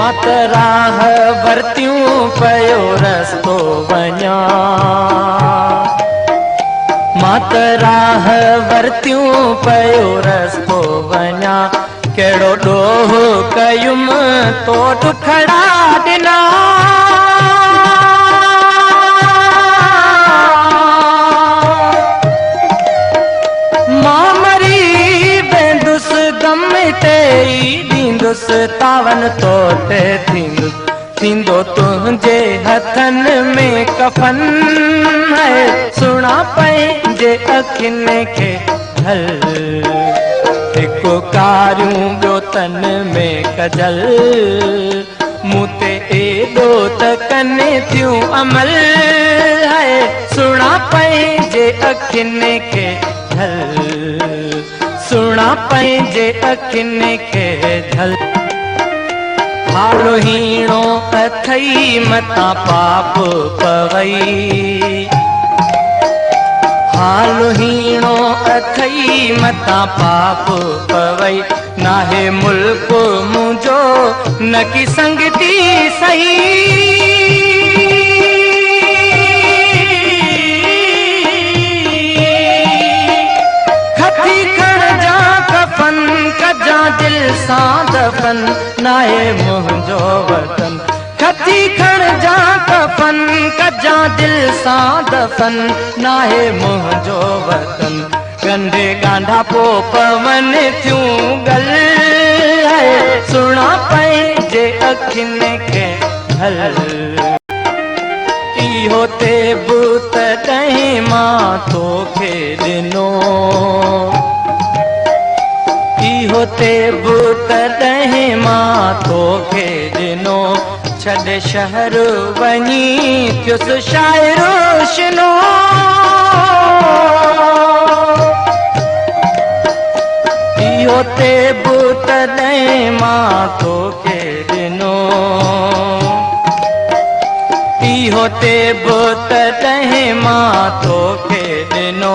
मत राह वरतियूं पयो रस्तो वञा, मत राह वरतियूं पयो रस्तो वञा, कहिड़ो ॾोह कयुम तो दुखड़ा ॾिना। मां मरी वेंदुसि गम तेरी ॾींदुसि तावन तो ते थींदो तुंहिंजे हथनि में कफन है, सुणा पंहिंजे अखियुनि खे ढल, हिकु कारियूं ॿियो तन में कजल, मूं ते एॾो त कनि थियूं अमल है, सुणा पंहिंजे अखियुनि खे ढल, सुणा पंहिंजे अखियुनि खे ढल। हालो हीणो अथई मतां पाप पवई, हालो हीणो अथई मतां पाप पवई, नाहे मुल्क मुंहिंजो न की संगती सही, खती खण जा कफन कजा दिल सां दफन, नाहे मुंहिंजो वतन, खती खण जा कफन कजा दिल सां दफन, नाहे मुंहिंजो वतन, कंधे गांधा पो पवन थियूं गल है, सुणा पंहिंजे अखियुनि खे ढल, इहो ते बुत तॾहिं मां तोखे ॾिनो, इहो ते बुत तॾहिं मां तोखे ॾिनो, छॾे शहर वञी थियुसि शाइरो शिनो, इहो ते बुत तॾहिं मां तोखे ॾिनो, इहो ते बुत तॾहिं मां तोखे ॾिनो,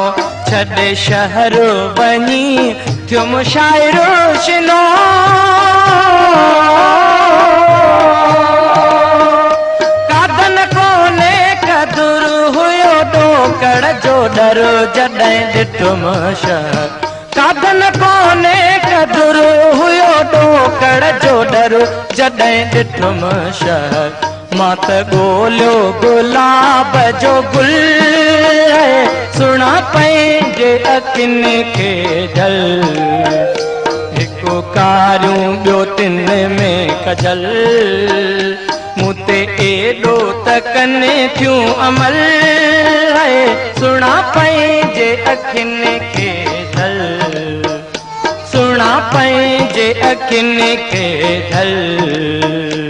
छॾे शहर वञी थियुमि शाइरो शिनो, कादन कोने कदुर हुयो ॾोकड़ जो डर, जॾहिं ॾिठुमि शहर, कादन कोने कदुर हुयो ॾोकड़ जो डर, जॾहिं ॾिठुमि शहर, मां त ॻोल्हियो गुलाब जो गुल है, सुणा पंहिंजे अखियुनि खे ढल, हिकु कारियूं ॿियो तिन में कजल, मूं ते एॾो त कनि थियूं अमल है, सुणा पंहिंजे अखियुनि खे ढल, सुणा पंहिंजे अखियुनि खे ढल।